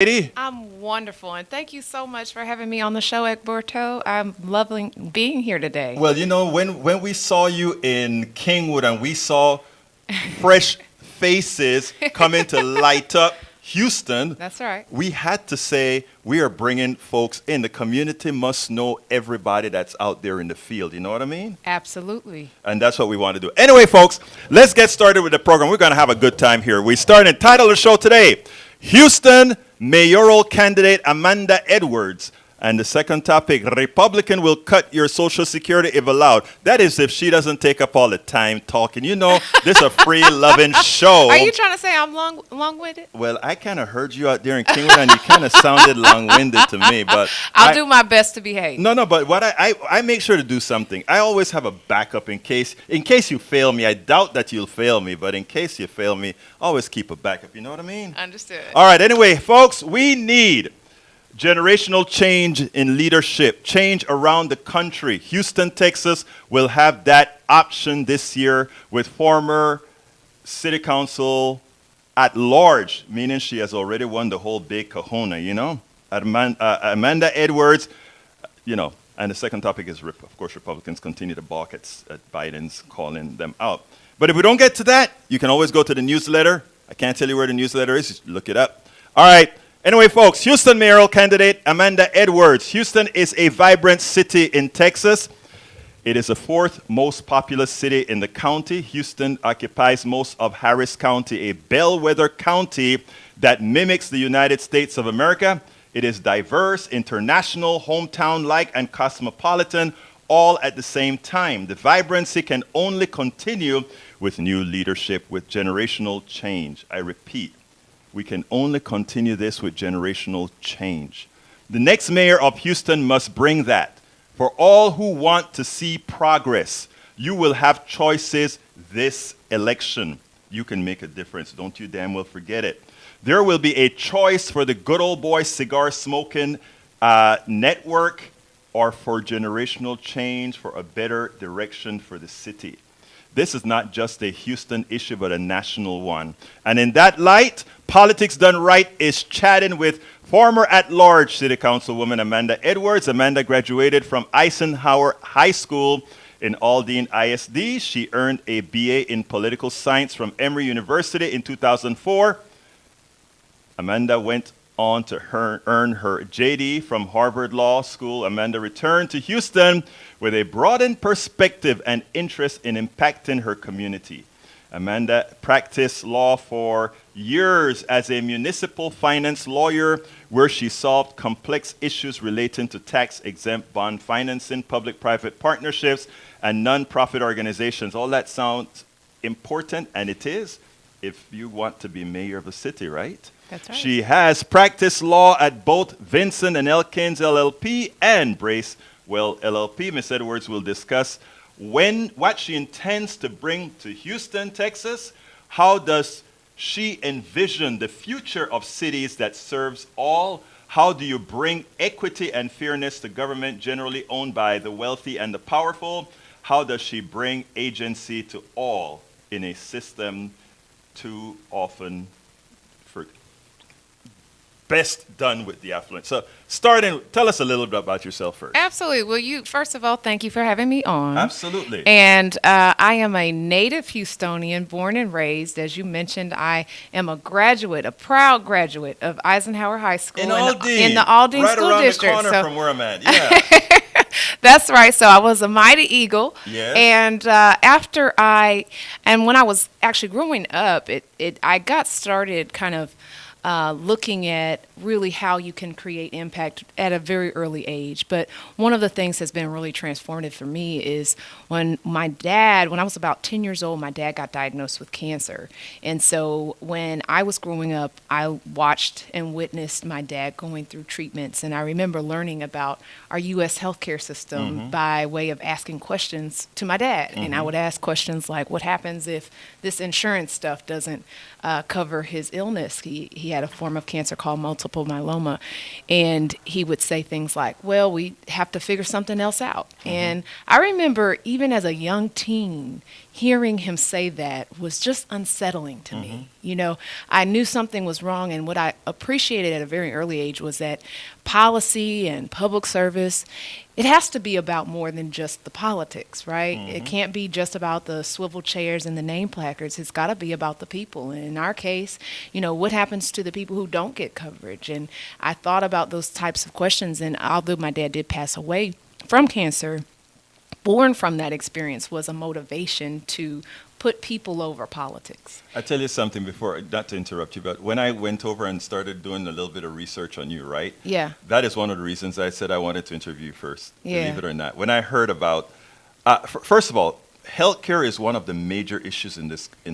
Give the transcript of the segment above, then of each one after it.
Lady? I'm wonderful, and thank you so much for having me on the show, Egberto. I'm loving being here today. Well, when we saw you in Kingwood and we saw fresh faces coming to light up Houston, That's right. we had to say we are bringing folks in. The community must know everybody that's out there in the field. You know what I mean? Absolutely. And that's what we want to do. Anyway, folks, let's get started with the program. We're going to have a good time here. We start in title of the show today, Houston Mayoral Candidate Amanda Edwards. And the second topic, Republican will cut your Social Security if allowed. That is if she doesn't take up all the time talking. You know, this is a free-loving show. Are you trying to say I'm long-winded? Well, I kind of heard you out there in Kingwood, and you kind of sounded long-winded to me. But I'll do my best to behave. No, but what I make sure to do something. I always have a backup in case you fail me. I doubt that you'll fail me, but in case you fail me, always keep a backup. You know what I mean? Understood. All right. Anyway, folks, we need generational change in leadership, change around the country. Houston, Texas will have that option this year with former city council at large, meaning she has already won the whole big kahuna, Amanda Edwards, and the second topic is, of course, Republicans continue to balk at Biden's calling them out. But if we don't get to that, you can always go to the newsletter. I can't tell you where the newsletter is. Just look it up. All right. Anyway, folks, Houston mayoral candidate Amanda Edwards. Houston is a vibrant city in Texas. It is the fourth most populous city in the county. Houston occupies most of Harris County, a bellwether county that mimics the United States of America. It is diverse, international, hometown-like, and cosmopolitan, all at the same time. The vibrancy can only continue with new leadership, with generational change. I repeat, we can only continue this with generational change. The next mayor of Houston must bring that. For all who want to see progress, you will have choices this election. You can make a difference. Don't you damn well forget it. There will be a choice for the good old boy cigar smoking network, or for generational change, for a better direction for the city. This is not just a Houston issue, but a national one. And in that light, Politics Done Right is chatting with former at-large City Councilwoman Amanda Edwards. Amanda graduated from Eisenhower High School in Aldine ISD. She earned a BA in Political Science from Emory University in 2004. Amanda went on to earn her JD from Harvard Law School. Amanda returned to Houston with a broadened perspective and interest in impacting her community. Amanda practiced law for years as a municipal finance lawyer, where she solved complex issues relating to tax-exempt bond financing, public-private partnerships, and nonprofit organizations. All that sounds important, and it is, if you want to be mayor of a city, right? That's right. She has practiced law at both Vincent and Elkins LLP and Bracewell LLP. Ms. Edwards will discuss what she intends to bring to Houston, Texas. How does she envision the future of cities that serves all? How do you bring equity and fairness to government generally owned by the wealthy and the powerful? How does she bring agency to all in a system too often best done with the affluent? So tell us a little bit about yourself first. Absolutely. Well, first of all, thank you for having me on. Absolutely. And I am a native Houstonian, born and raised. As you mentioned, I am a proud graduate of Eisenhower High School in Aldine, in the Aldine right School around District. the corner from where I'm at. Yeah. That's right. So I was a mighty eagle. Yes. And when I was actually growing up, I got started kind of looking at really how you can create impact at a very early age. But one of the things that's been really transformative for me is when I was about 10 years old, my dad got diagnosed with cancer. And so when I was growing up, I watched and witnessed my dad going through treatments. And I remember learning about our U.S. healthcare system by way of asking questions to my dad. And I would ask questions like, what happens if this insurance stuff doesn't cover his illness? He had a form of cancer called multiple myeloma, and he would say things like, well, we have to figure something else out. And I remember even as a young teen, hearing him say that was just unsettling to me. You know, I knew something was wrong, and what I appreciated at a very early age was that policy and public service, it has to be about more than just the politics, right? It can't be just about the swivel chairs and the name placards. It's got to be about the people. And in our case, you know, what happens to the people who don't get coverage? And I thought about those types of questions, and although my dad did pass away from cancer, born from that experience was a motivation to put people over politics. I tell you something before, not to interrupt you, but when I went over and started doing a little bit of research on you, right? Yeah. That is one of the reasons I said I wanted to interview you first, Yeah. believe it or not. When I heard about, first of all, healthcare is one of the major issues in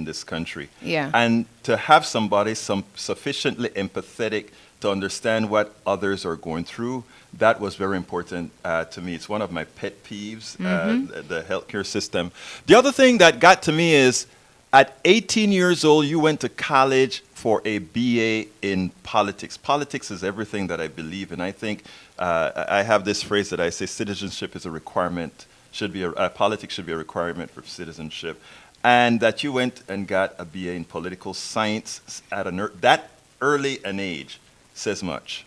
this country. Yeah. And to have somebody sufficiently empathetic to understand what others are going through, that was very important to me. It's one of my pet peeves, the healthcare system. The other thing that got to me is at 18 years old, you went to college for a BA in politics. Politics is everything that I believe in. I think I have this phrase that I say, citizenship is a requirement, politics should be a requirement for citizenship. And that you went and got a BA in political science at that early an age says much.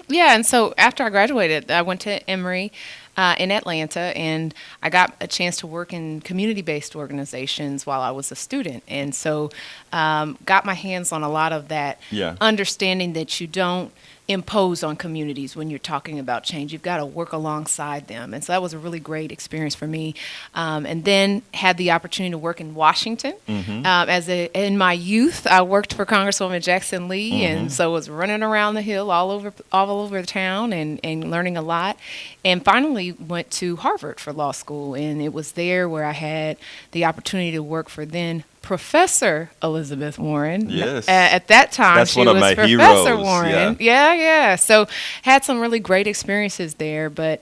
Yeah, and so after I graduated, I went to Emory in Atlanta, and I got a chance to work in community-based organizations while I was a student. And so got my hands on a lot of that understanding that you don't impose on communities when you're talking about change. You've got to work alongside them. And so that was a really great experience for me. And then had the opportunity to work in Washington. In my youth, I worked for Congresswoman Jackson Lee, and so was running around the hill all over the town and learning a lot. And finally went to Harvard for law school. And it was there where I had the opportunity to work for then Professor Elizabeth Warren. Yes. At that time, That's she one of was my Professor heroes. Warren. Yeah. So had some really great experiences there, but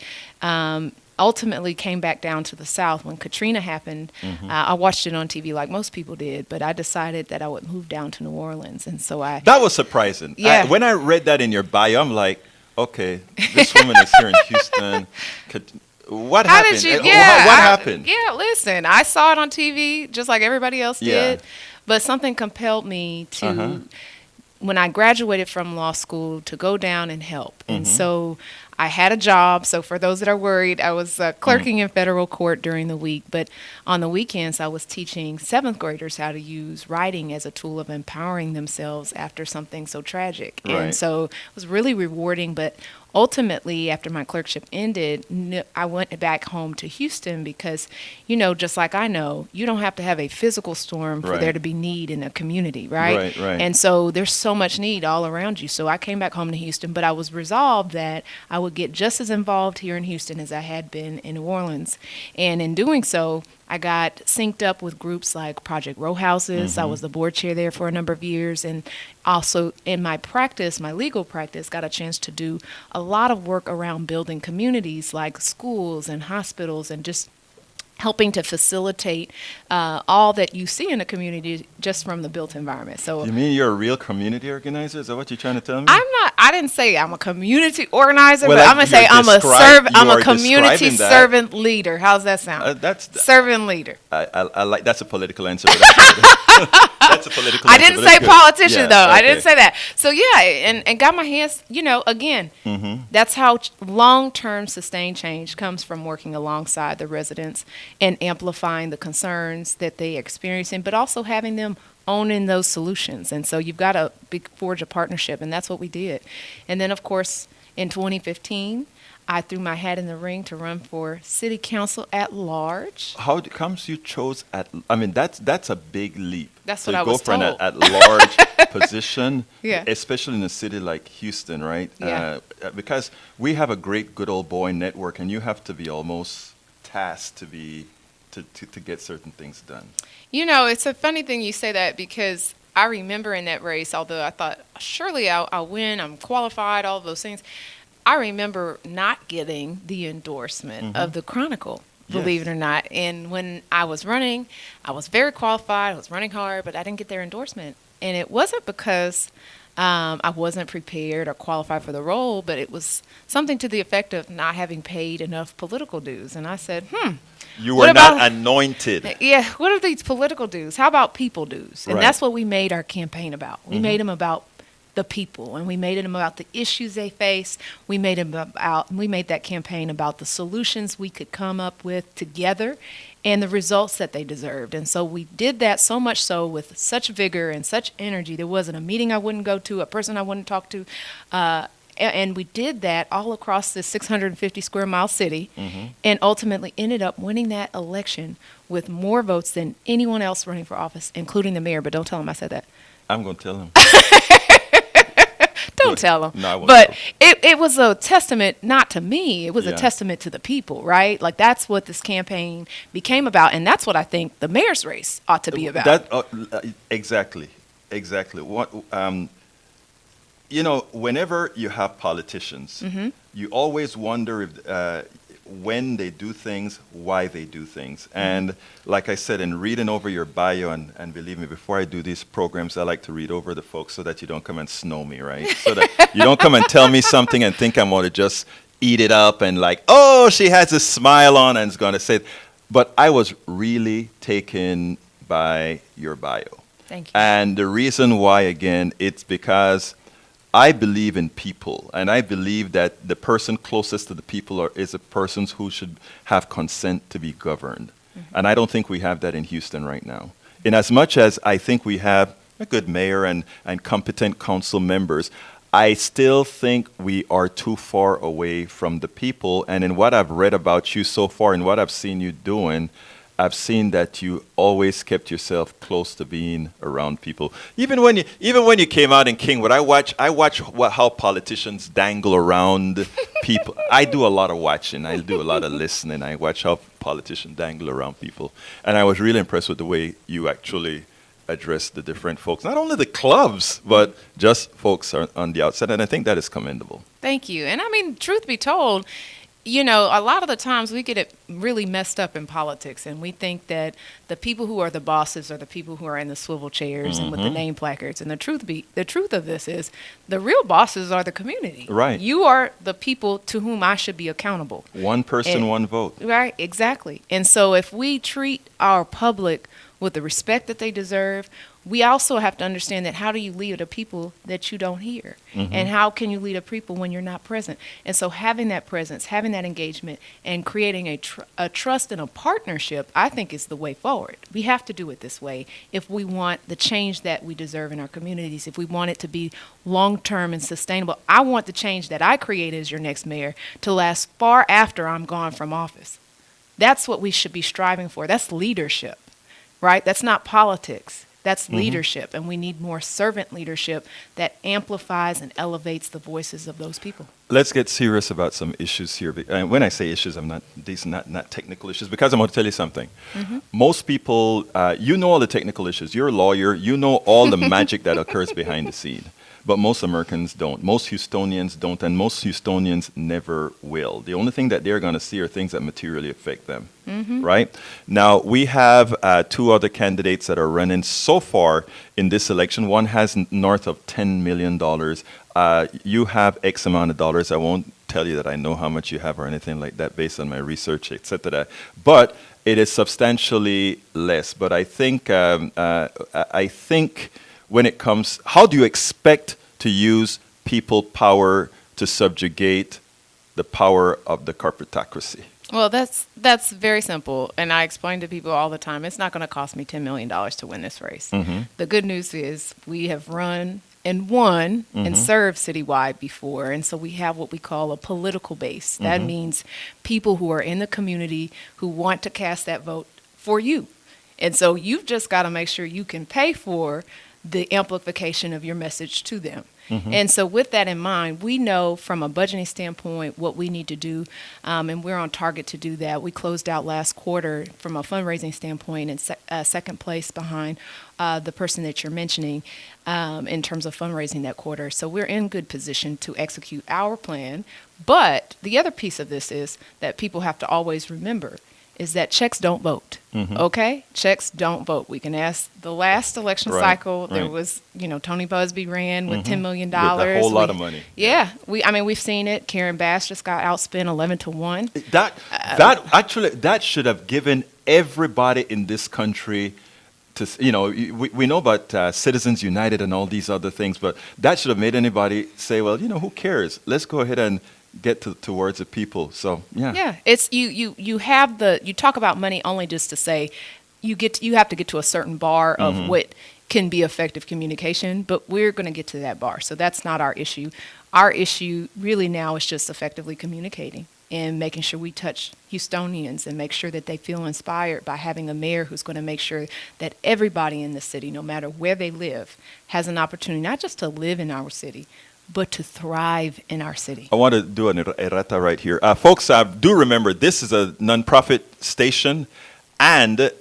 ultimately came back down to the South when Katrina happened. I watched it on TV like most people did, but I decided that I would move down to New Orleans, and so That was surprising. Yeah. When I read that in your bio, I'm like, okay, this woman is here in Houston. What How happened? did you? What Yeah, happened? Yeah, listen, I saw it on TV just like everybody else did, Yeah. but something compelled me to, when I graduated from law school, to go down and help. And so I had a job. So for those that are worried, I was clerking in federal court during the week, but on the weekends I was teaching 7th graders how to use writing as a tool of empowering themselves after something so tragic. Right. And so it was really rewarding, but ultimately, after my clerkship ended, I went back home to Houston because, you know, just like I know, you don't have to have a physical storm for there to be need in a community, right? Right. And so there's so much need all around you. So I came back home to Houston, but I was resolved that I would get just as involved here in Houston as I had been in New Orleans. And in doing so, I got synced up with groups like Project Row Houses. I was the board chair there for a number of years. And also in my practice, my legal practice, got a chance to do a lot of work around building communities like schools and hospitals and just helping to facilitate all that you see in a community just from the built environment. So You mean you're a real community organizer? Is that what you're trying to tell me? I didn't say I'm a community organizer, Well, but I'm going to say I'm a community describing that. servant leader. How's that sound? Servant leader. I like, that's a political answer. But that's a political I answer, didn't but say it's good. politician, Yeah, though. I okay. didn't say that. So, yeah, and got my hands, you know, again, that's how long-term sustained change comes from working alongside the residents and amplifying the concerns that they are experiencing, but also having them owning those solutions. And so you've got to forge a partnership, and that's what we did. And then, of course, in 2015, I threw my hat in the ring to run for city council at large. How comes you chose I mean, that's a big leap. That's to what I go was for an told. at-large position, Yeah. especially in a city like Houston, right? Yeah. Because we have a great good old boy network, and you have to be almost tasked to get certain things done. You know, it's a funny thing you say that because I remember in that race, although I thought, surely I'll win, I'm qualified, all of those things. I remember not getting the endorsement of the Chronicle, believe it or not. And when I was running, I was very qualified, I was running hard, but I didn't get their endorsement. And it wasn't because I wasn't prepared or qualified for the role, but it was something to the effect of not having paid enough political dues. And I said, You what were not about- anointed. yeah, what are these political dues? How about people dues? And Right. that's what we made our campaign about. We made them about the people, and we made them about the issues they face. We made that campaign about the solutions we could come up with together and the results that they deserved. And so we did that, so much so with such vigor and such energy. There wasn't a meeting I wouldn't go to, a person I wouldn't talk to. And we did that all across this 650 square mile city, and ultimately ended up winning that election with more votes than anyone else running for office, including the mayor. But don't tell him I said that. I'm going to tell him. Don't tell them. No, I won't but tell it was a testament, not to me, it was a Yeah. testament to the people, right? Like, that's what this campaign became about. And that's what I think the mayor's race ought to be about. Exactly. What whenever you have politicians, you always wonder if when they do things, why they do things. And like I said, in reading over your bio, and believe me, before I do these programs, I like to read over the folks so that you don't come and snow me, right? So that you don't come and tell me something and think I'm going to just eat it up and like, oh, she has a smile on and is going to say it. But I was really taken by your bio. Thank you. And the reason why, again, it's because I believe in people, and I believe that the person closest to the people is a person who should have consent to be governed. And I don't think we have that in Houston right now. In as much as I think we have a good mayor and competent council members, I still think we are too far away from the people. And in what I've read about you so far and what I've seen you doing, I've seen that you always kept yourself close to being around people. Even when you came out in King, I watch how politicians dangle around people. I do a lot of watching. I do a lot of listening. I watch how politicians dangle around people, and I was really impressed with the way you actually address the different folks, not only the clubs, but just folks on the outside. And I think that is commendable. Thank you. And I mean, truth be told, a lot of the times we get it really messed up in politics, and we think that the people who are the bosses are the people who are in the swivel chairs and with the name placards. And the truth of this is, the real bosses are the community. Right. You are the people to whom I should be accountable. One person, And- one vote. Right, exactly. And so if we treat our public with the respect that they deserve, we also have to understand that how do you lead a people that you don't hear? And how can you lead a people when you're not present? And so having that presence, having that engagement, and creating a trust and a partnership, I think is the way forward. We have to do it this way if we want the change that we deserve in our communities, if we want it to be long-term and sustainable. I want the change that I create as your next mayor to last far after I'm gone from office. That's what we should be striving for. That's leadership, right? That's not politics. That's leadership, and we need more servant leadership that amplifies and elevates the voices of those people. Let's get serious about some issues here. And when I say issues, I'm not technical issues, because I'm going to tell you something. Most people, you know all the technical issues. You're a lawyer. You know all the magic that occurs behind the scene. But most Americans don't. Most Houstonians don't, and most Houstonians never will. The only thing that they're going to see are things that materially affect them, right? Now, we have two other candidates that are running so far in this election. One has north of $10 million. You have X amount of dollars. I won't tell you that I know how much you have or anything like that based on my research, etc. But it is substantially less. But I think when it comes, how do you expect to use people power to subjugate the power of the corporatocracy? Well, that's very simple, and I explain to people all the time, it's not going to cost me $10 million to win this race. The good news is we have run and won and served citywide before, and so we have what we call a political base. That means people who are in the community who want to cast that vote for you. And so you've just got to make sure you can pay for the amplification of your message to them. And so with that in mind, we know from a budgeting standpoint what we need to do, and we're on target to do that. We closed out last quarter from a fundraising standpoint in second place behind the person that you're mentioning in terms of fundraising that quarter. So we're in good position to execute our plan. But the other piece of this is that people have to always remember, is that checks don't vote. Okay? Checks don't vote. We can ask the last election cycle, there was, Tony Busby ran with $10 million. With a whole lot of money. Yeah. We've seen it. Karen Bass just got outspent 11-1. That should have given everybody in this country to, we know about Citizens United and all these other things, but that should have made anybody say, well, who cares? Let's go ahead and get towards the people. So yeah, it's you have you talk about money only just to say you have to get to a certain bar of what can be effective communication, but we're going to get to that bar, so that's not our issue. Our issue really now is just effectively communicating and making sure we touch Houstonians and make sure that they feel inspired by having a mayor who's going to make sure that everybody in the city, no matter where they live, has an opportunity not just to live in our city, but to thrive in our city. I want to do an errata right here. Folks, do remember, this is a nonprofit station. And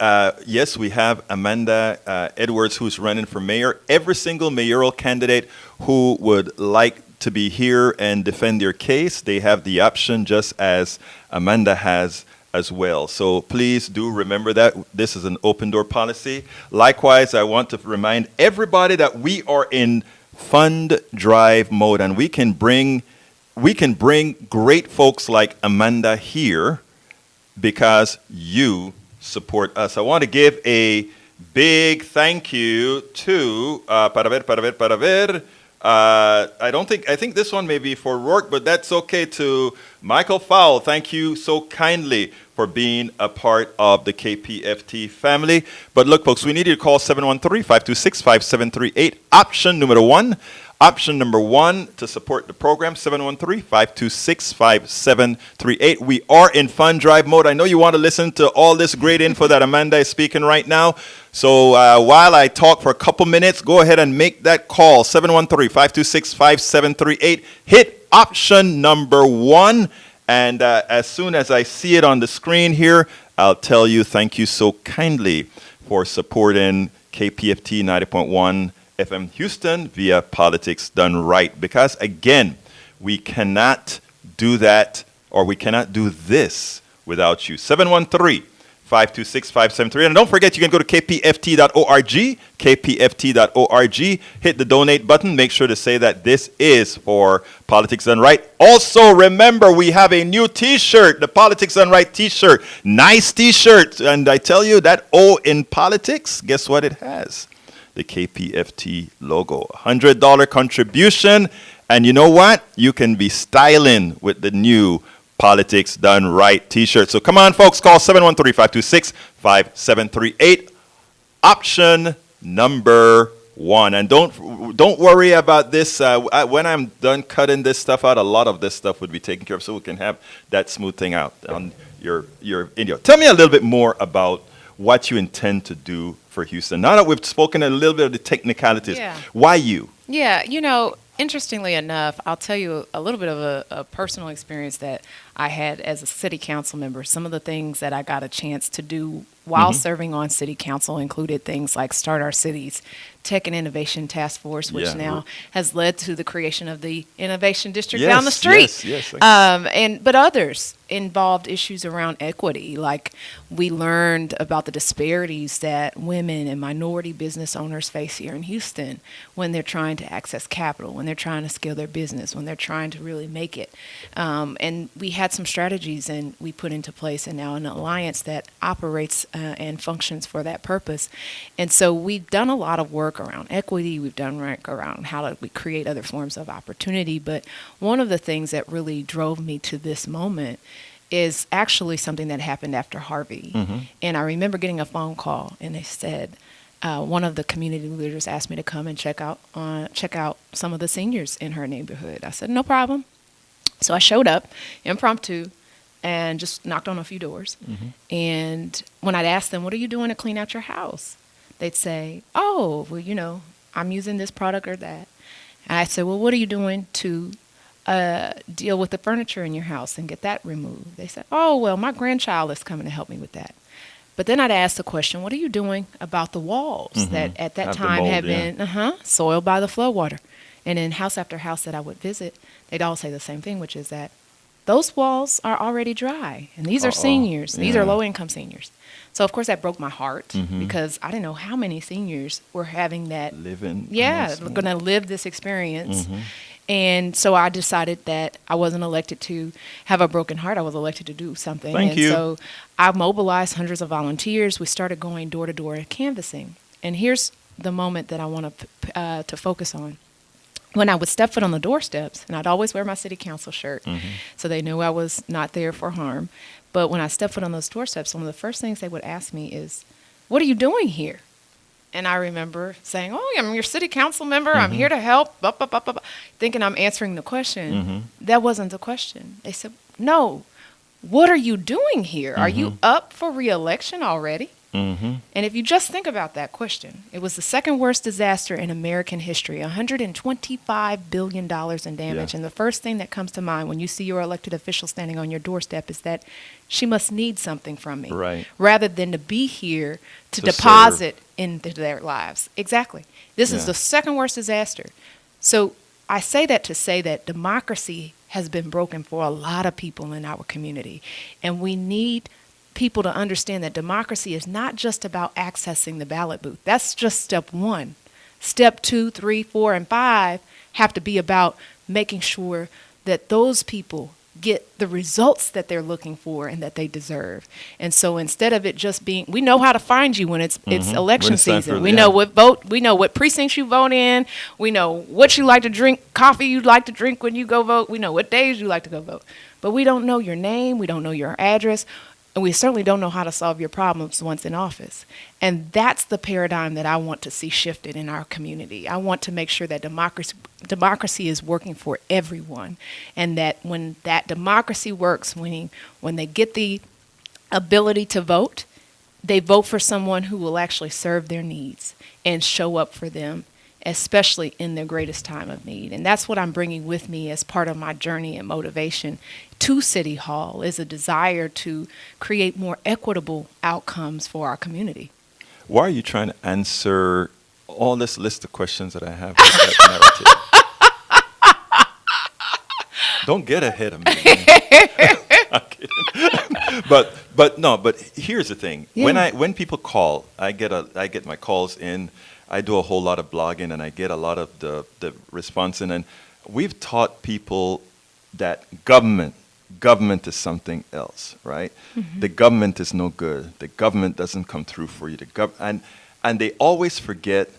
yes, we have Amanda Edwards, who's running for mayor. Every single mayoral candidate who would like to be here and defend their case, they have the option just as Amanda has as well. So please do remember that this is an open door policy. Likewise, I want to remind everybody that we are in fund drive mode, and we can bring great folks like Amanda here because you support us. I want to give a big thank you to I think this one may be for Rourke, but that's okay, to Michael Fowle. Thank you so kindly for being a part of the KPFT family. But look, folks, we need you to call 713-526-5738. Option number one to support the program, 713-526-5738. We are in fund drive mode. I know you want to listen to all this great info that Amanda is speaking right now. So while I talk for a couple minutes, go ahead and make that call, 713-526-5738. Hit option number one. And as soon as I see it on the screen here, I'll tell you thank you so kindly for supporting KPFT 90.1 FM Houston via Politics Done Right. Because again, we cannot do that, or we cannot do this without you. 713-526-5738. And don't forget, you can go to kpft.org, kpft.org, hit the donate button. Make sure to say that this is for Politics Done Right. Also, remember, we have a new T-shirt, the Politics Done Right T-shirt. Nice T-shirt. And I tell you, that O in politics, guess what it has? The KPFT logo. $100 contribution. And you know what? You can be styling with the new Politics Done Right T-shirt. So come on, folks, call 713-526-5738. Option number one. And don't worry about this. When I'm done cutting this stuff out, a lot of this stuff would be taken care of, so we can have that smooth thing out on your video. Tell me a little bit more about what you intend to do for Houston. Now that we've spoken a little bit of the technicalities, why you? Yeah, interestingly enough, I'll tell you a little bit of a personal experience that I had as a city council member. Some of the things that I got a chance to do while serving on city council included things like Start Our Cities Tech and Innovation Task Force, which now has led to the creation of the Innovation District down the street. But others involved issues around equity. Like, we learned about the disparities that women and minority business owners face here in Houston when they're trying to access capital, when they're trying to scale their business, when they're trying to really make it. And we had some strategies, and we put into place and now an alliance that operates and functions for that purpose. And so we've done a lot of work around equity. We've done work around how do we create other forms of opportunity. But one of the things that really drove me to this moment is actually something that happened after Harvey. And I remember getting a phone call, and they said, one of the community leaders asked me to come and check out some of the seniors in her neighborhood. I said, no problem. So I showed up impromptu and just knocked on a few doors. And when I'd ask them, what are you doing to clean out your house? They'd say, oh, well, I'm using this product or that. And I said, well, what are you doing to deal with the furniture in your house and get that removed? They said, oh, well, my grandchild is coming to help me with that. But then I'd ask the question, what are you doing about the walls that at that time had been soiled by the floodwater? And in house after house that I would visit, they'd all say the same thing, which is that those walls are already dry. And these are seniors. These are low-income seniors. So, of course, that broke my heart because I didn't know how many seniors were having that. Living. Going to live this experience. And so I decided that I wasn't elected to have a broken heart. I was elected to do something. Thank you. So I mobilized hundreds of volunteers. We started going door to door canvassing. And here's the moment that I want to focus on. When I would step foot on the doorsteps, and I'd always wear my city council shirt, so they knew I was not there for harm. But when I stepped foot on those doorsteps, one of the first things they would ask me is, "What are you doing here?" And I remember saying, "Oh, I'm your city council member. I'm here to help," thinking I'm answering the question. That wasn't the question. They said, "No, what are you doing here? Are you up for re-election already?" And if you just think about that question, it was the second worst disaster in American history, $125 billion in damage. Yeah. And the first thing that comes to mind when you see your elected official standing on your doorstep is that she must need something from me, Right. rather than to be here to To deposit into their lives. Exactly. This is Yeah. the second worst disaster. So I say that to say that democracy has been broken for a lot of people in our community. And we need people to understand that democracy is not just about accessing the ballot booth. That's just step one. Step 2, 3, 4, and 5 have to be about making sure that those people get the results that they're looking for and that they deserve. And so instead of it just being, we know how to find you when it's election When it's time season. for- We yeah. know we know what precincts you vote in. We know what you like to drink, coffee you like to drink when you go vote. We know what days you like to go vote. But we don't know your name, we don't know your address, and we certainly don't know how to solve your problems once in office. And that's the paradigm that I want to see shifted in our community. I want to make sure that democracy is working for everyone, and that when that democracy works, when they get the ability to vote, they vote for someone who will actually serve their needs and show up for them, especially in their greatest time of need. And that's what I'm bringing with me as part of my journey and motivation to City Hall, is a desire to create more equitable outcomes for our community. Why are you trying to answer all this list of questions that I have with that narrative? Don't get ahead of me. I'm kidding. But here's the thing. Yeah. When people call, I get my calls in. I do a whole lot of blogging, and I get a lot of the response in. And we've taught people that government is something else, right? The government is no good. The government doesn't come through for you. And they always forget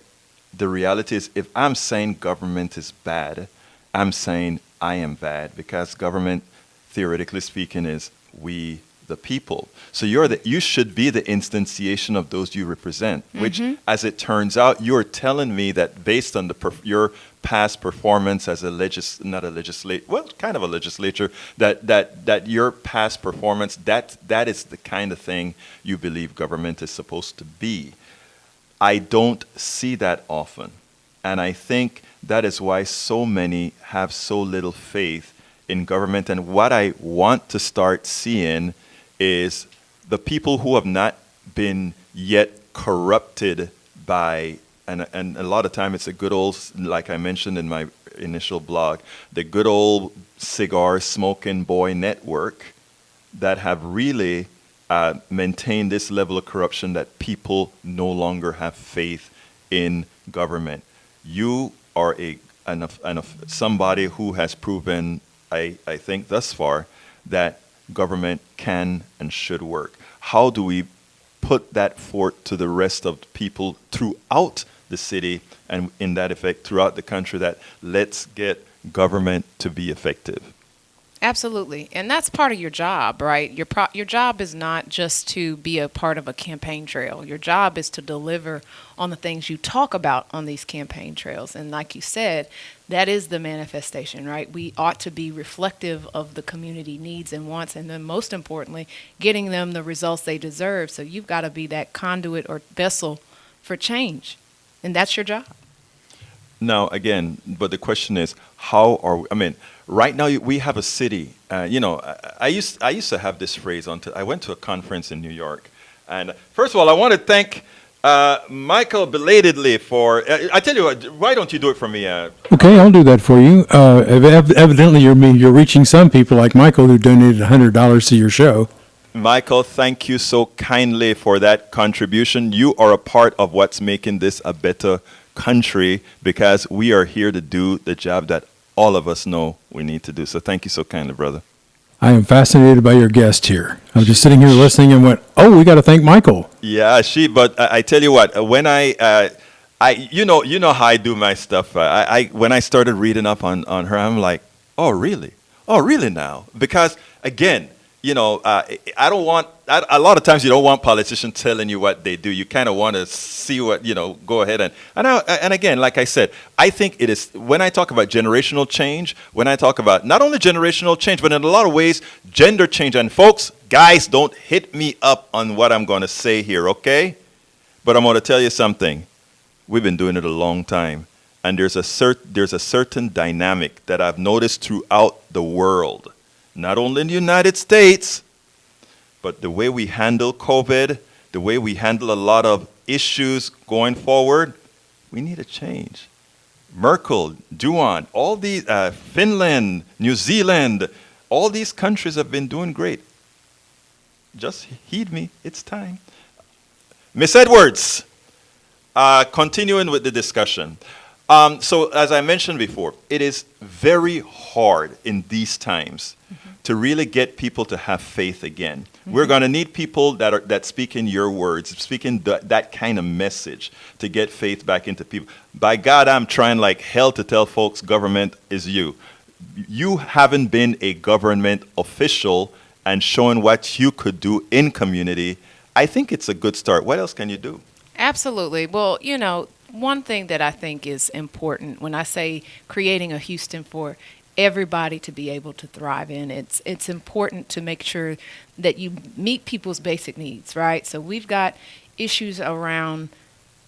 the reality is, if I'm saying government is bad, I'm saying I am bad, because government, theoretically speaking, is we the people. So you should be the instantiation of those you represent, which, as it turns out, you're telling me that based on your past performance as kind of a legislature, that your past performance, that is the kind of thing you believe government is supposed to be. I don't see that often. And I think that is why so many have so little faith in government. And what I want to start seeing is the people who have not been yet corrupted by, and a lot of time it's a good old, like I mentioned in my initial blog, the good old cigar smoking boy network, that have really maintained this level of corruption that people no longer have faith in government. You are somebody who has proven, I think thus far, that government can and should work. How do we put that forth to the rest of the people throughout the city, and in that effect throughout the country, that let's get government to be effective? Absolutely. And that's part of your job, right? Your job is not just to be a part of a campaign trail. Your job is to deliver on the things you talk about on these campaign trails. And like you said, that is the manifestation, right? We ought to be reflective of the community needs and wants, and then most importantly, getting them the results they deserve. So you've got to be that conduit or vessel for change. And that's your job. Now, again, but the question is, how are we? I mean, right now we have a city. I used to have this phrase I went to a conference in New York, and first of all, I want to thank Michael, belatedly for, I tell you what, why don't you do it for me? Okay, I'll do that for you. Evidently, you're reaching some people like Michael who donated $100 to your show. Michael, thank you so kindly for that contribution. You are a part of what's making this a better country because we are here to do the job that all of us know we need to do. So thank you so kindly, brother. I am fascinated by your guest here. I'm just sitting here listening and went, "Oh, we got to thank Michael." Yeah, but I tell you what, when you know how I do my stuff. When I started reading up on her, I'm like, oh really now? Because again, I don't want. A lot of times you don't want politicians telling you what they do. You kind of want to see what go ahead and again, like I said, I think it is when I talk about generational change. When I talk about not only generational change, but in a lot of ways, gender change. And folks, guys, don't hit me up on what I'm going to say here, okay? But I'm going to tell you something. We've been doing it a long time, and there's a certain dynamic that I've noticed throughout the world. Not only in the United States, but the way we handle COVID, the way we handle a lot of issues going forward, we need a change. Merkel, Duan, all these, Finland, New Zealand, all these countries have been doing great. Just heed me, it's time. Miss Edwards, continuing with the discussion. So as I mentioned before, it is very hard in these times to really get people to have faith again. We're going to need people that speak in your words, speaking that kind of message to get faith back into people. By God, I'm trying like hell to tell folks government is you. You haven't been a government official and showing what you could do in community. I think it's a good start. What else can you do? Absolutely. Well, one thing that I think is important when I say creating a Houston for everybody to be able to thrive in, it's important to make sure that you meet people's basic needs, right? So we've got issues around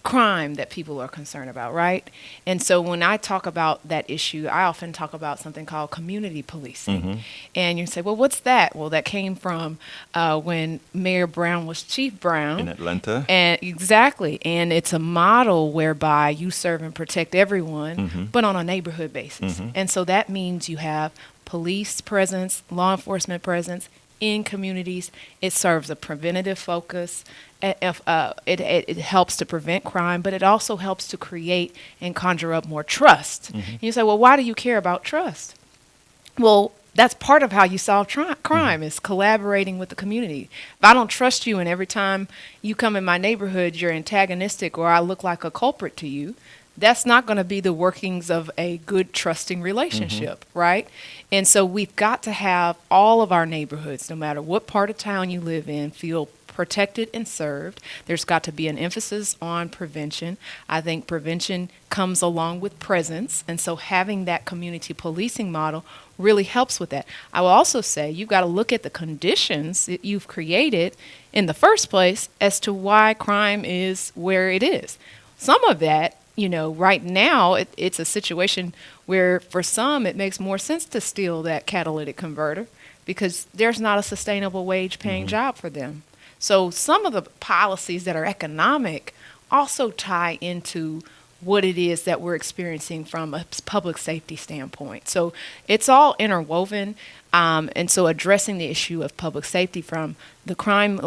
crime that people are concerned about, right? And so when I talk about that issue, I often talk about something called community policing. And you say, well, what's that? Well, that came from when Mayor Brown was Chief Brown. In Atlanta. And exactly. And it's a model whereby you serve and protect everyone, but on a neighborhood basis. And so that means you have police presence, law enforcement presence in communities. It serves a preventative focus. It helps to prevent crime, but it also helps to create and conjure up more trust. And you say, well, why do you care about trust? Well, that's part of how you solve crime is collaborating with the community. If I don't trust you and every time you come in my neighborhood, you're antagonistic or I look like a culprit to you, that's not going to be the workings of a good, trusting relationship, right? And so we've got to have all of our neighborhoods, no matter what part of town you live in, feel protected and served. There's got to be an emphasis on prevention. I think prevention comes along with presence, and so having that community policing model really helps with that. I will also say you've got to look at the conditions that you've created in the first place as to why crime is where it is. Some of that, right now it's a situation where for some it makes more sense to steal that catalytic converter because there's not a sustainable wage-paying job for them. So some of the policies that are economic also tie into what it is that we're experiencing from a public safety standpoint. So it's all interwoven. And so addressing the issue of public safety from the crime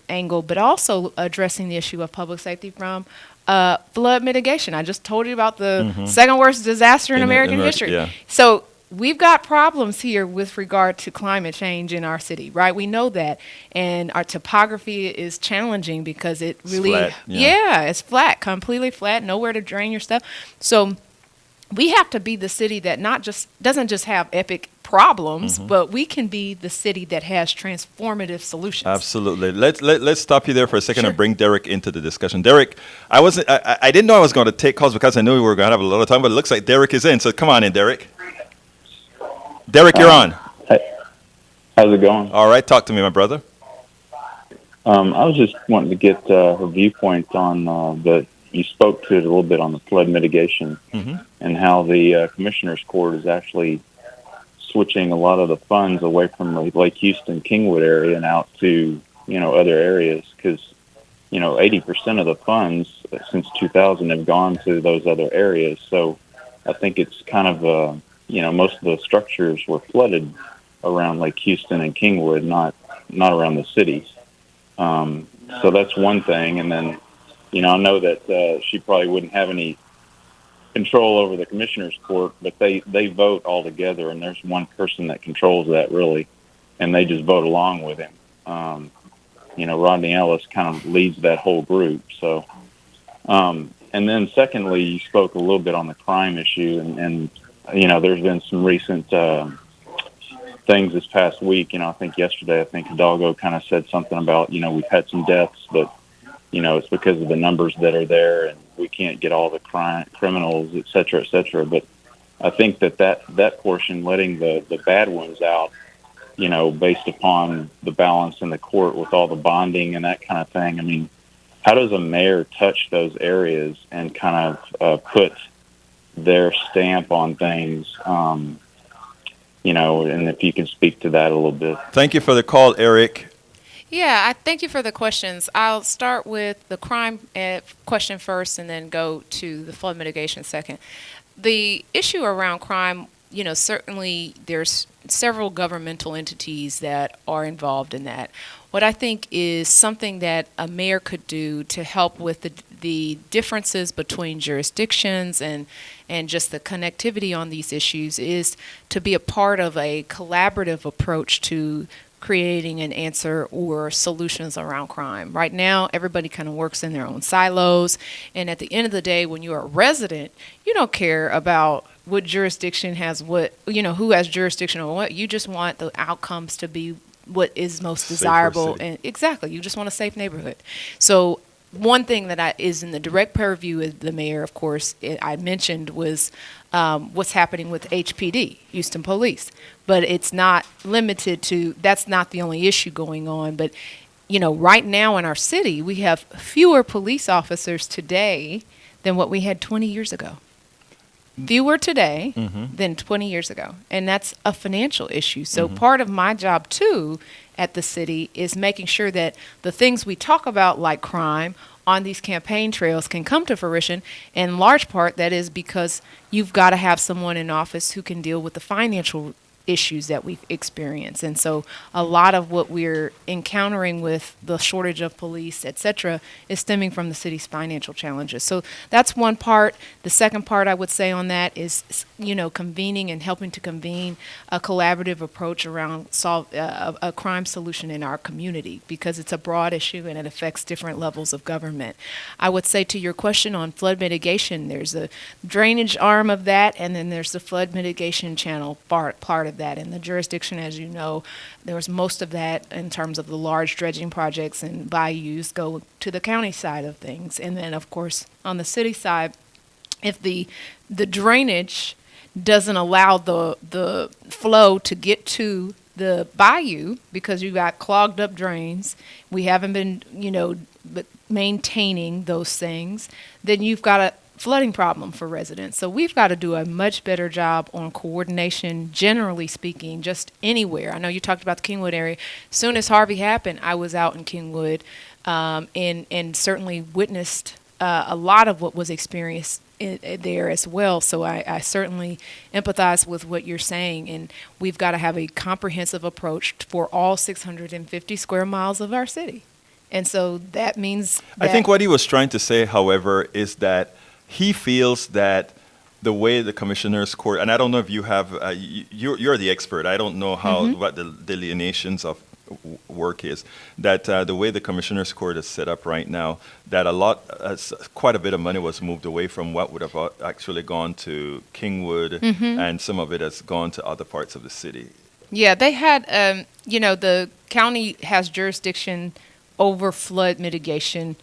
angle, but also addressing the issue of public safety from flood mitigation. I just told you about the second worst disaster in American history. Yeah. So we've got problems here with regard to climate change in our city, right? We know that. And our topography is challenging because it really, it's flat, it's flat, completely flat, nowhere to drain your stuff. So we have to be the city that doesn't just have epic problems, but we can be the city that has transformative solutions. Absolutely. Let's stop you there for a second Sure. and bring Derek into the discussion. Derek, I didn't know I was going to take calls because I knew we were going to have a lot of time, but it looks like Derek is in. So come on in, Derek. Derek, you're on. Hey, how's it going? All right, talk to me, my brother. I was just wanting to get her viewpoint on you spoke to it a little bit on the flood mitigation and how the Commissioner's Court is actually switching a lot of the funds away from the Lake Houston, Kingwood area and out to, other areas because 80% of the funds since 2000 have gone to those other areas. So I think it's kind of, most of the structures were flooded around Lake Houston and Kingwood, not around the cities. So that's one thing. And then, I know that she probably wouldn't have any control over the commissioner's court, but they vote all together, and there's one person that controls that really, and they just vote along with him. Rodney Ellis kind of leads that whole group. So, and then secondly, you spoke a little bit on the crime issue, and there's been some recent things this past week. I think yesterday, Hidalgo kind of said something about, we've had some deaths, but it's because of the numbers that are there, and we can't get all the criminals, et cetera, et cetera. But I think that portion, letting the bad ones out, based upon the balance in the court with all the bonding and that kind of thing. I mean, how does a mayor touch those areas and kind of put their stamp on things? And if you can speak to that a little bit. Thank you for the call, Eric. Yeah, I thank you for the questions. I'll start with the crime question first and then go to the flood mitigation second. The issue around crime, certainly there's several governmental entities that are involved in that. What I think is something that a mayor could do to help with the differences between jurisdictions and just the connectivity on these issues is to be a part of a collaborative approach to creating an answer or solutions around crime. Right now, everybody kind of works in their own silos, and at the end of the day, when you're a resident, you don't care about what jurisdiction has what, who has jurisdiction over what. You just want the outcomes to be what is most desirable. And exactly, you just want a safe neighborhood. So one thing that is in the direct purview of the mayor, of course, I mentioned was what's happening with HPD, Houston Police. But it's not limited to, that's not the only issue going on. But, right now in our city, we have fewer police officers today than what we had 20 years ago. Fewer today than 20 years ago. And that's a financial issue. So part of my job, too, at the city is making sure that the things we talk about, like crime, on these campaign trails can come to fruition. In large part, that is because you've got to have someone in office who can deal with the financial issues that we've experienced. And so a lot of what we're encountering with the shortage of police, et cetera, is stemming from the city's financial challenges. So that's one part. The second part I would say on that is, convening and helping to convene a collaborative approach around solve a crime solution in our community, because it's a broad issue and it affects different levels of government. I would say to your question on flood mitigation, there's a drainage arm of that, and then there's the flood mitigation channel part of that. In the jurisdiction, as you know, there was most of that in terms of the large dredging projects and bayous go to the county side of things. And then, of course, on the city side, if the drainage doesn't allow the flow to get to the bayou because you got clogged up drains, we haven't been, maintaining those things, then you've got a flooding problem for residents. So we've got to do a much better job on coordination, generally speaking, just anywhere. I know you talked about the Kingwood area. As soon as Harvey happened, I was out in Kingwood and certainly witnessed a lot of what was experienced there as well. So I certainly empathize with what you're saying, and we've got to have a comprehensive approach for all 650 square miles of our city. And so that means that I think what he was trying to say, however, is that he feels that the way the commissioner's court, and I don't know if you have, you're the expert. I don't know what the delineations of work is. That the way the commissioner's court is set up right now, that quite a bit of money was moved away from what would have actually gone to Kingwood, and some of it has gone to other parts of the city. Yeah, they had, the county has jurisdiction over flood mitigation,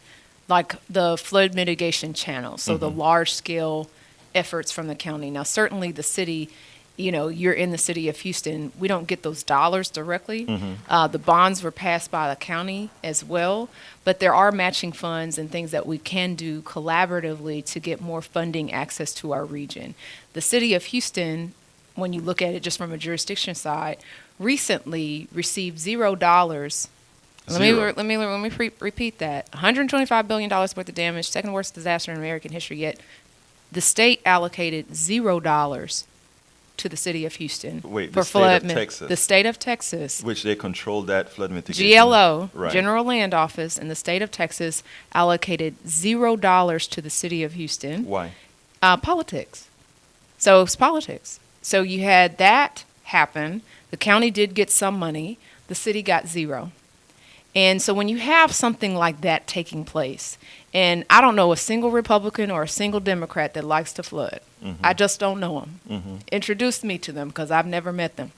like the flood mitigation channel, so the large-scale efforts from the county. Now, certainly the city, you're in the city of Houston, we don't get those dollars directly. The bonds were passed by the county as well, but there are matching funds and things that we can do collaboratively to get more funding access to our region. The city of Houston, when you look at it just from a jurisdiction side, recently received $0 Zero. Let me repeat that. $125 billion worth of damage, second worst disaster in American history. Yet the state allocated $0 to the city of Houston Wait, for the state flood. of Texas. The state of Texas, Which they controlled that flood mitigation. GLO, Right. General Land Office, in the state of Texas allocated $0 to the city of Houston. Why? Politics. So it's politics. So you had that happen. The county did get some money. The city got zero. And so when you have something like that taking place, and I don't know a single Republican or a single Democrat that likes to flood. I just don't know them. Introduce me to them because I've never met them.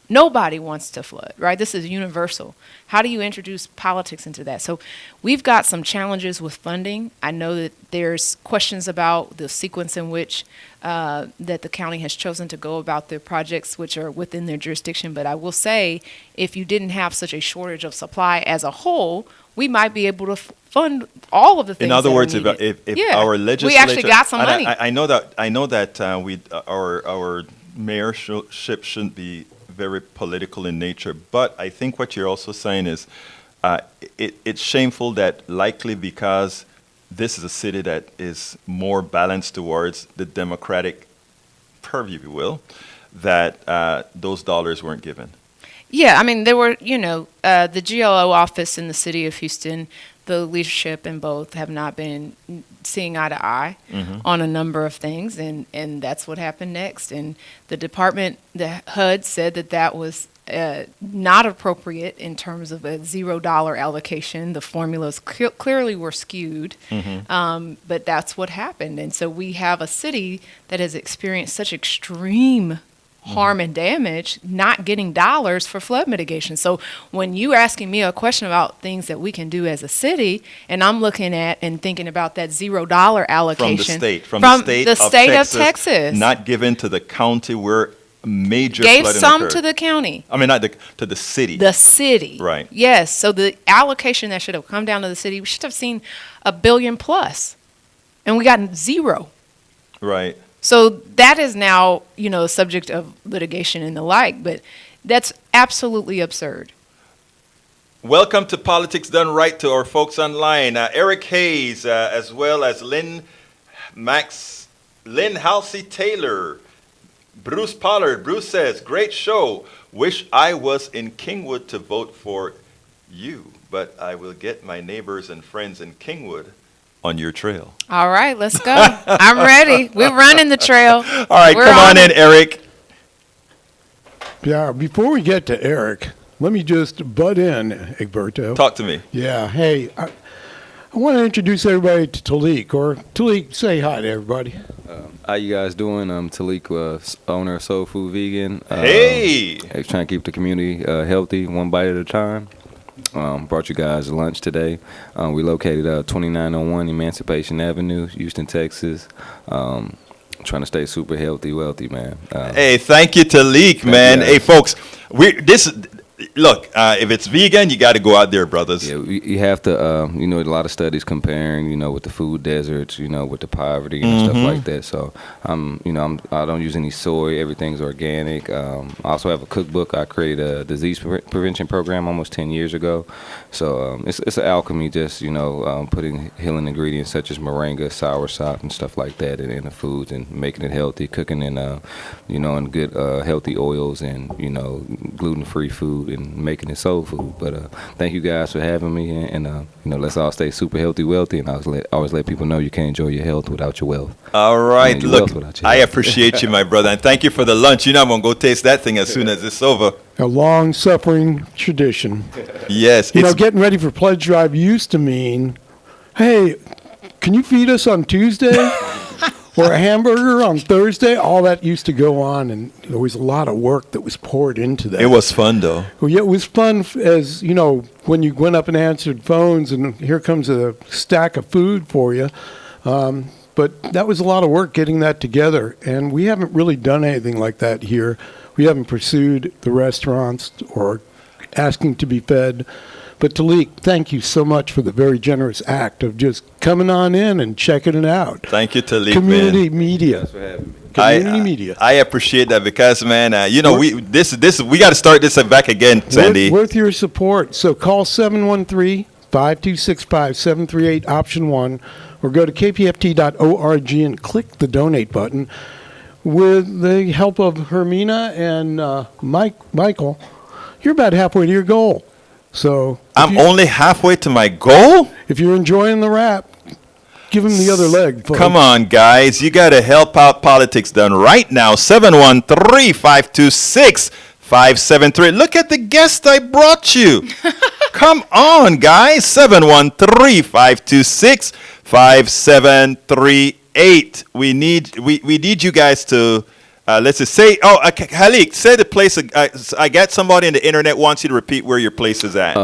Nobody wants to flood, right? This is universal. How do you introduce politics into that? So we've got some challenges with funding. I know that there's questions about the sequence in which that the county has chosen to go about their projects, which are within their jurisdiction. But I will say, if you didn't have such a shortage of supply as a whole, we might be able to fund all of the things. In other that are words, needed. if our legislature, we actually got some and money. I know that our mayorship shouldn't be very political in nature, but I think what you're also saying is it's shameful that likely because this is a city that is more balanced towards the Democratic purview, if you will, that those dollars weren't given. Yeah, I mean, there were, the GLO office in the city of Houston, the leadership in both have not been seeing eye to eye on a number of things, and that's what happened next. And the department, the HUD, said that was not appropriate in terms of a $0 allocation. The formulas clearly were skewed, but that's what happened. And so we have a city that has experienced such extreme harm and damage, not getting dollars for flood mitigation. So when you're asking me a question about things that we can do as a city, and I'm looking at and thinking about that $0 allocation From the state of Texas, not given to the county where major gave flooding some occurred. to the county. I mean, not to the city. The city. Right. Yes. So the allocation that should have come down to the city, we should have seen $1 billion plus, and we got zero. Right. So that is now, a subject of litigation and the like, but that's absolutely absurd. Welcome to Politics Done Right to our folks online. Eric Hayes, as well as Lynn Halsey Taylor, Bruce Pollard. Bruce says, great show. Wish I was in Kingwood to vote for you, but I will get my neighbors and friends in Kingwood on your trail. All right, let's go. I'm ready. We're running the trail. All right, come on in, Eric. Yeah, before we get to Eric, let me just butt in, Egberto. Talk to me. Yeah, hey, I want to introduce everybody to Talik. Or Talik, say hi to everybody. How you guys doing? I'm Talik, owner of Soul Food Vegan. Hey! Trying to keep the community healthy, one bite at a time. Brought you guys lunch today. We located 2901 Emancipation Avenue, Houston, Texas. Trying to stay super healthy, wealthy, man. Hey, thank you, Talik, man. you. Hey, folks, look, if it's vegan, you got to go out there, brothers. Yeah, you have to, a lot of studies comparing, with the food deserts, with the poverty and stuff like that. So, I don't use any soy. Everything's organic. I also have a cookbook. I created a disease prevention program almost 10 years ago. So, it's an alchemy, just, putting healing ingredients such as moringa, soursop, and stuff like that in the foods and making it healthy, cooking in, in good, healthy oils and, gluten-free food and making it soul food. But thank you guys for having me, and let's all stay super healthy, wealthy, and always let people know you can't enjoy your health without your wealth. All right, your look, wealth without your I health. appreciate you, my brother, and thank you for the lunch. I'm going to go taste that thing as soon as it's over. A long-suffering tradition. Yes. Getting ready for pledge drive used to mean, hey, can you feed us on Tuesday? Or a hamburger on Thursday? All that used to go on, and there was a lot of work that was poured into that. It was fun, though. Well, yeah, it was fun as, when you went up and answered phones and here comes a stack of food for you. But that was a lot of work getting that together, and we haven't really done anything like that here. We haven't pursued the restaurants or asking to be fed. But Talik, thank you so much for the very generous act of just coming on in and checking it out. Thank you, Talik, Community man. media. Thanks for having me. Community media. I appreciate that because, man, we got to start this back again, Sandy. Worth your support. So call 713-526-5738, option 1, or go to kpft.org and click the donate button. With the help of Hermina and Michael, you're about halfway to your goal. So I'm only halfway to my goal? If you're enjoying the rap, give him the other leg. Folks. Come on, guys. You got to help out Politics Done right now. 713-526-573. Look at the guest I brought you. Come on, guys. 713-526-5738. We need you guys to let's just say. Oh, Halik, say the place. I got somebody in the internet wants you to repeat where your place is at.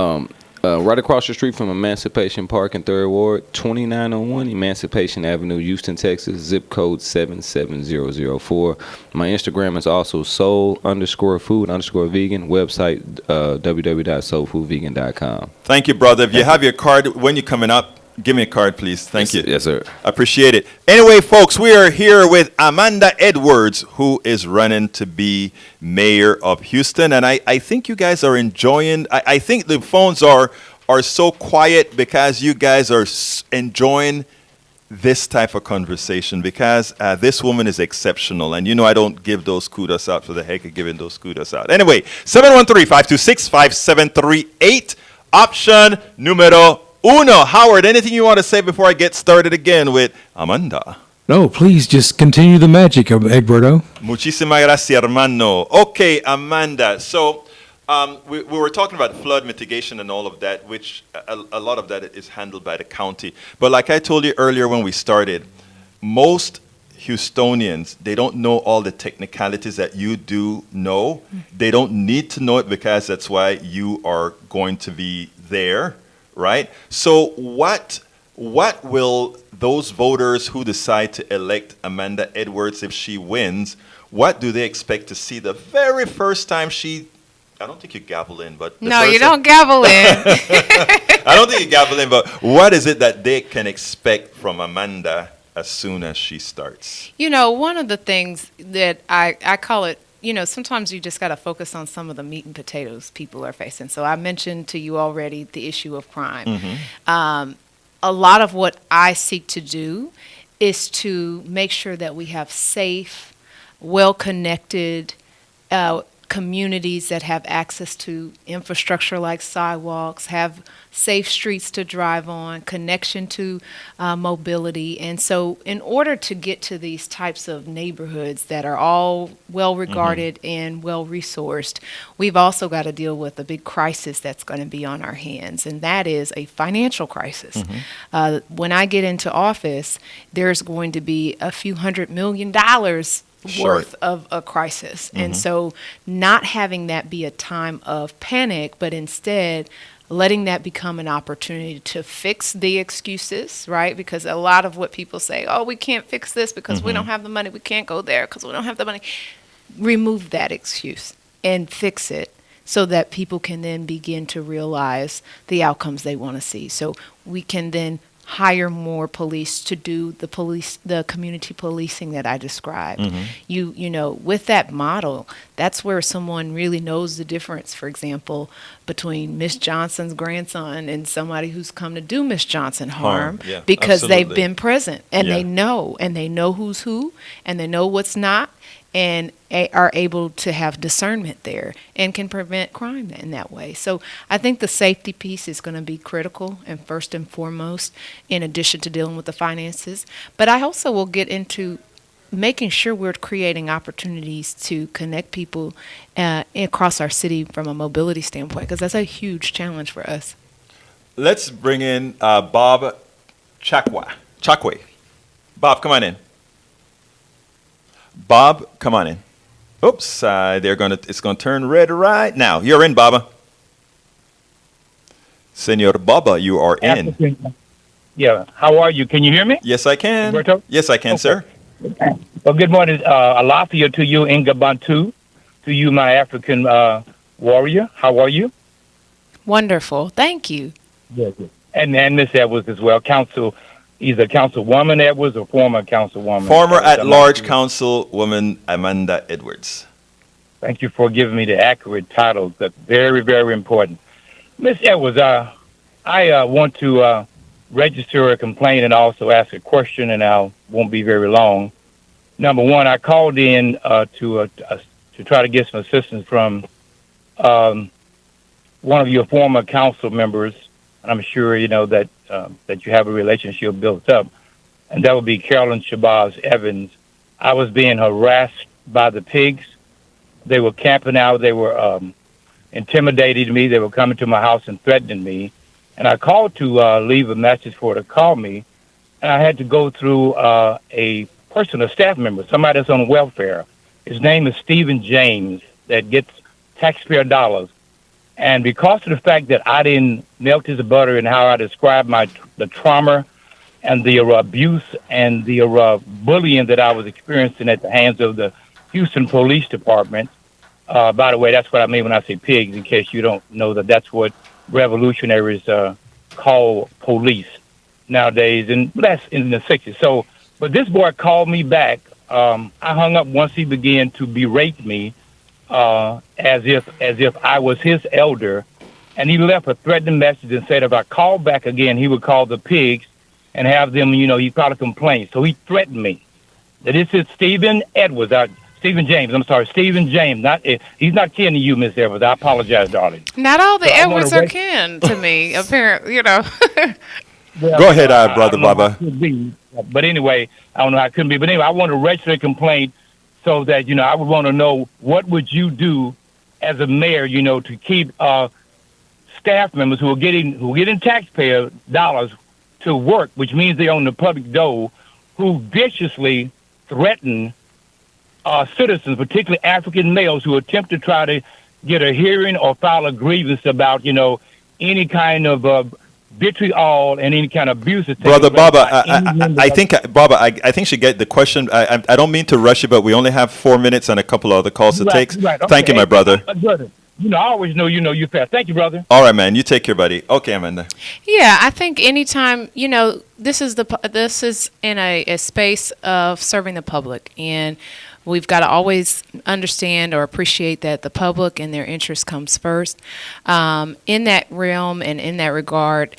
Right across the street from Emancipation Park in 3rd Ward, 2901 Emancipation Avenue, Houston, Texas, zip code 77004. My Instagram is also soul_food_vegan, website www.soulfoodvegan.com. Thank you, brother. If you have your card, when you're coming up, give me a card, please. Thank you. Yes, sir. Appreciate it. Anyway, folks, we are here with Amanda Edwards, who is running to be mayor of Houston. And I think you guys are enjoying, I think the phones are so quiet because you guys are enjoying this type of conversation because this woman is exceptional. And I don't give those kudos out for the heck of giving those kudos out. Anyway, 713-526-5738, option numero uno. Howard, anything you want to say before I get started again with Amanda? No, please just continue the magic, Egberto. Muchísimas gracias, hermano. Okay, Amanda. So we were talking about flood mitigation and all of that, which a lot of that is handled by the county. But like I told you earlier when we started, most Houstonians, they don't know all the technicalities that you do know. They don't need to know it because that's why you are going to be there. Right? So what will those voters who decide to elect Amanda Edwards if she wins, what do they expect to see the very first time I don't think you gavel in, but... No, you don't gavel in. I don't think you gavel in, but what is it that they can expect from Amanda as soon as she starts? One of the things that I call it, sometimes you just got to focus on some of the meat and potatoes people are facing. So I mentioned to you already the issue of crime. Mm-hmm. A lot of what I seek to do is to make sure that we have safe, well-connected communities that have access to infrastructure like sidewalks, have safe streets to drive on, connection to mobility. And so in order to get to these types of neighborhoods that are all well regarded and well resourced, we've also got to deal with a big crisis that's going to be on our hands, and that is a financial crisis. When I get into office, there's going to be a few $100 million worth of a crisis. And so not having that be a time of panic, but instead letting that become an opportunity to fix the excuses, right? Because a lot of what people say, oh, we can't fix this because we don't have the money. We can't go there because we don't have the money. Remove that excuse and fix it so that people can then begin to realize the outcomes they want to see. So we can then hire more police to do the community policing that I described. With that model, that's where someone really knows the difference, for example, between Miss Johnson's grandson and somebody who's come to do Miss Johnson harm, because they've been present and they know who's who, and they know what's not, and are able to have discernment there and can prevent crime in that way. So I think the safety piece is going to be critical and first and foremost, in addition to dealing with the finances. But I also will get into making sure we're creating opportunities to connect people across our city from a mobility standpoint, because that's a huge challenge for us. Let's bring in Bob Chakwe. Bob, come on in. Bob, come on in. Oops, it's gonna turn red right now. You're in, Baba. Senor Baba, you are in. Yeah. How are you? Can you hear me? Yes, I can. Roberto? Yes, I can, sir. Well, good morning. Alafia to you, Inga Bantu. To you, my African warrior. How are you? Wonderful. Thank you. Yes. And Miss Edwards as well. Council either Councilwoman Edwards or former Councilwoman. Former Edwards. I'm not at-large sure. Councilwoman Amanda Edwards. Thank you for giving me the accurate titles. That's very, very important. Miss Edwards, I want to register a complaint and also ask a question, and I won't be very long. Number one, I called in to try to get some assistance from one of your former council members. And I'm sure you know that that you have a relationship built up, and that would be Carolyn Shabazz Evans. I was being harassed by the pigs. They were camping out. They were intimidating me. They were coming to my house and threatening me. And I called to leave a message for her to call me, and I had to go through a person, a staff member, somebody that's on welfare. His name is Stephen James, that gets taxpayer dollars. And because of the fact that I didn't melt his butter in how I described the trauma and the abuse and the bullying that I was experiencing at the hands of the Houston Police Department. By the way, that's what I mean when I say pigs, in case you don't know that's what revolutionaries call police nowadays, and that's in the 60s. So, but this boy called me back. I hung up once he began to berate me as if I was his elder, and he left a threatening message and said if I called back again, he would call the pigs and have them, he filed a complaint. So he threatened me. That this is Stephen Edwards. Stephen James. I'm sorry, Stephen James. He's not kin to you, Miss Edwards. I apologize, darling. Not all the So Edwards are kin to me, apparently, Well, Go ahead, I Brother don't know how Baba. it could be. But anyway, I don't know how it could be. But anyway, I want to register a complaint so that, I would want to know what would you do as a mayor, to keep staff members who are getting taxpayer dollars to work, which means they own the public dole, who viciously threaten citizens, particularly African males, who attempt to try to get a hearing or file a grievance about, any kind of vitriol and any kind of abuse. Brother Baba, I think I think she get the question. I don't mean to rush you, but we only have 4 minutes and a couple of other calls to take. Right. Thank you, my brother. Brother, I always know you're fast. Thank you, brother. All right, man. You take care, buddy. Okay, Amanda. Yeah, I think anytime, this is in a space of serving the public, and we've got to always understand or appreciate that the public and their interest comes first. In that realm and in that regard,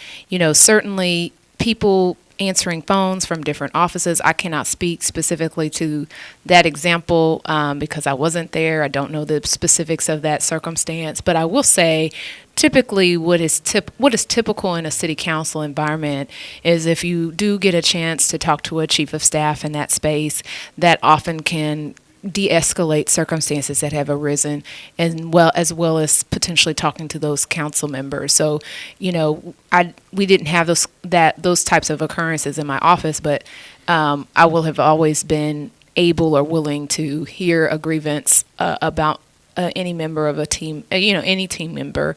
certainly people answering phones from different offices. I cannot speak specifically to that example because I wasn't there. I don't know the specifics of that circumstance, but I will say typically what is typical in a city council environment is if you do get a chance to talk to a chief of staff in that space, that often can de-escalate circumstances that have arisen, and as well as potentially talking to those council members. So, we didn't have those types of occurrences in my office, but I will have always been able or willing to hear a grievance about any member of a team, any team member,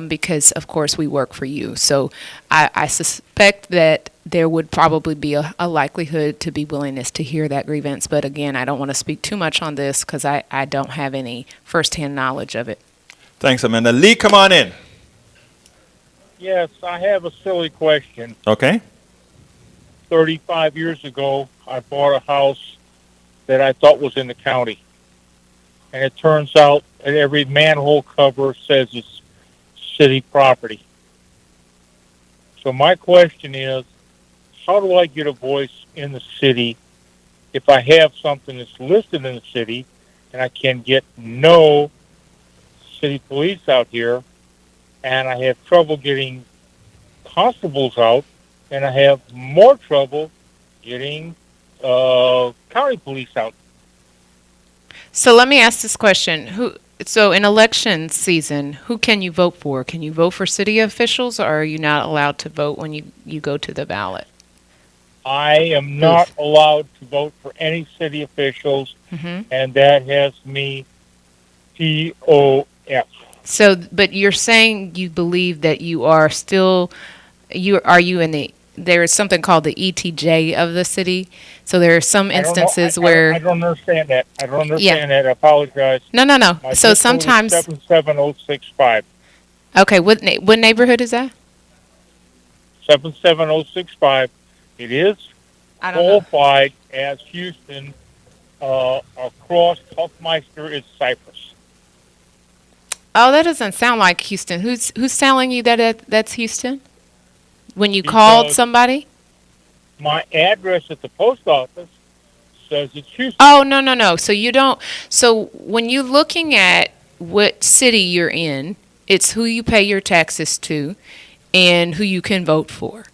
because of course we work for you. So I suspect that there would probably be a likelihood to be willingness to hear that grievance. But again, I don't want to speak too much on this because I don't have any firsthand knowledge of it. Thanks, Amanda. Lee, come on in. Yes, I have a silly question. Okay. 35 years ago, I bought a house that I thought was in the county. And it turns out that every manhole cover says it's city property. So my question is, how do I get a voice in the city if I have something that's listed in the city and I can get no city police out here, and I have trouble getting constables out, and I have more trouble getting county police out? So let me ask this question. So in election season, who can you vote for? Can you vote for city officials, or are you not allowed to vote when you go to the ballot? I am not allowed to vote for any city officials, and that has me POF. So, but you're saying you believe that you are still, are you in there is something called the ETJ of the city. So there are some instances where I don't understand that. I don't understand that. I apologize. No. My So zip code is sometimes 77065. Okay, what neighborhood is that? 77065 It is I don't know. qualified as Houston. Across Huffmeister is Cypress. Oh, that doesn't sound like Houston. Who's telling you that that's Houston? When you called Because somebody? my address at the post office says it's Houston. Oh, no, no, no. So you don't. So when you're looking at what city you're in, it's who you pay your taxes to and who you can vote for.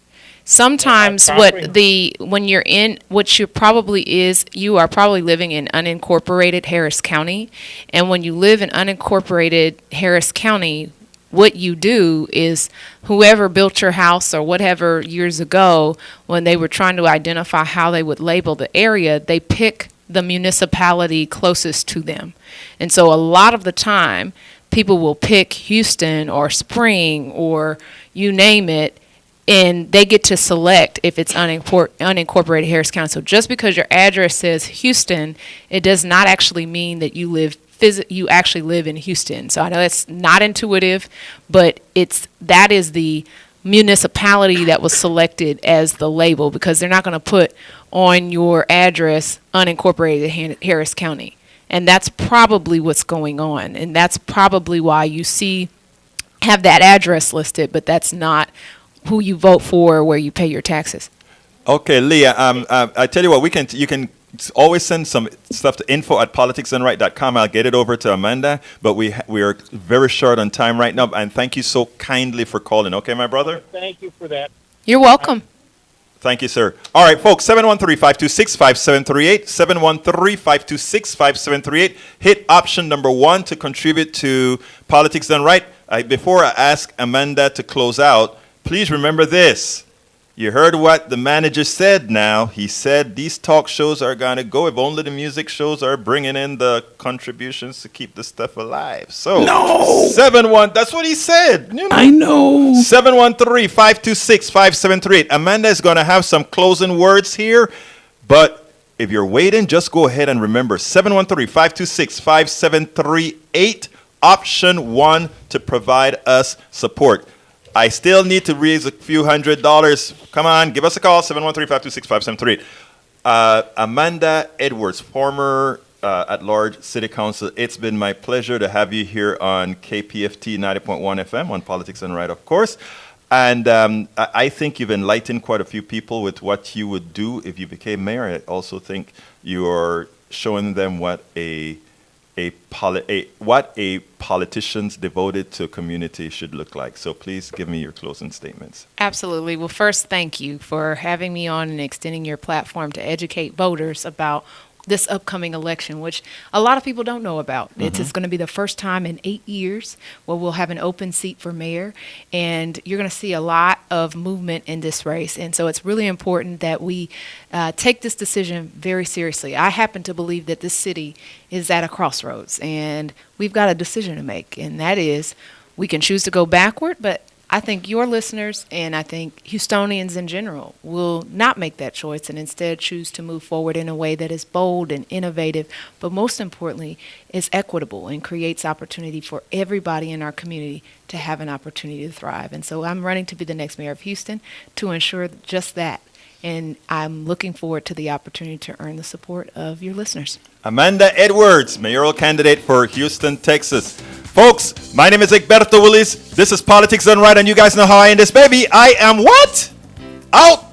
Sometimes when you're in, what you probably is, you are probably living in unincorporated Harris County. And when you live in unincorporated Harris County, what you do is whoever built your house or whatever years ago, when they were trying to identify how they would label the area, they pick the municipality closest to them. And so a lot of the time, people will pick Houston or Spring or you name it, and they get to select if it's unincorporated Harris County. So just because your address says Houston, it does not actually mean that you actually live in Houston. So I know that's not intuitive, but that is the municipality that was selected as the label, because they're not going to put on your address unincorporated Harris County. And that's probably what's going on. And that's probably why you have that address listed, but that's not who you vote for or where you pay your taxes. Okay, Leah, I tell you what, you can always send some stuff to info@politicsandright.com. I'll get it over to Amanda, but we are very short on time right now, and thank you so kindly for calling. Okay, my brother? Thank you for that. You're welcome. Thank you, sir. All right, folks, 713-526-5738, 713-526-5738. Hit option number 1 to contribute to Politics Done Right. Before I ask Amanda to close out, please remember this. You heard what the manager said now. He said these talk shows are going to go if only the music shows are bringing in the contributions to keep the stuff alive. So, No! 7-1, that's what he said. You know. I know. 713-526-5738. Amanda is going to have some closing words here, but if you're waiting, just go ahead and remember 713-526-5738, option 1 to provide us support. I still need to raise a few $100. Come on, give us a call, 713-526-5738. Amanda Edwards, former at-large city council, it's been my pleasure to have you here on KPFT 90.1 FM on Politics and Right, of course. And I think you've enlightened quite a few people with what you would do if you became mayor. I also think you are showing them what a politician's devoted to community should look like. So please give me your closing statements. Absolutely. Well, first, thank you for having me on and extending your platform to educate voters about this upcoming election, which a lot of people don't know about. Mm-hmm. It's going to be the first time in 8 years where we'll have an open seat for mayor, and you're going to see a lot of movement in this race. And so it's really important that we take this decision very seriously. I happen to believe that this city is at a crossroads, and we've got a decision to make, and that is we can choose to go backward, but I think your listeners and I think Houstonians in general will not make that choice and instead choose to move forward in a way that is bold and innovative, but most importantly, is equitable and creates opportunity for everybody in our community to have an opportunity to thrive. And so I'm running to be the next mayor of Houston to ensure just that. And I'm looking forward to the opportunity to earn the support of your listeners. Amanda Edwards, mayoral candidate for Houston, Texas. Folks, my name is Egberto Willis. This is Politics Done Right, and you guys know how I end this, baby. I am what? Out.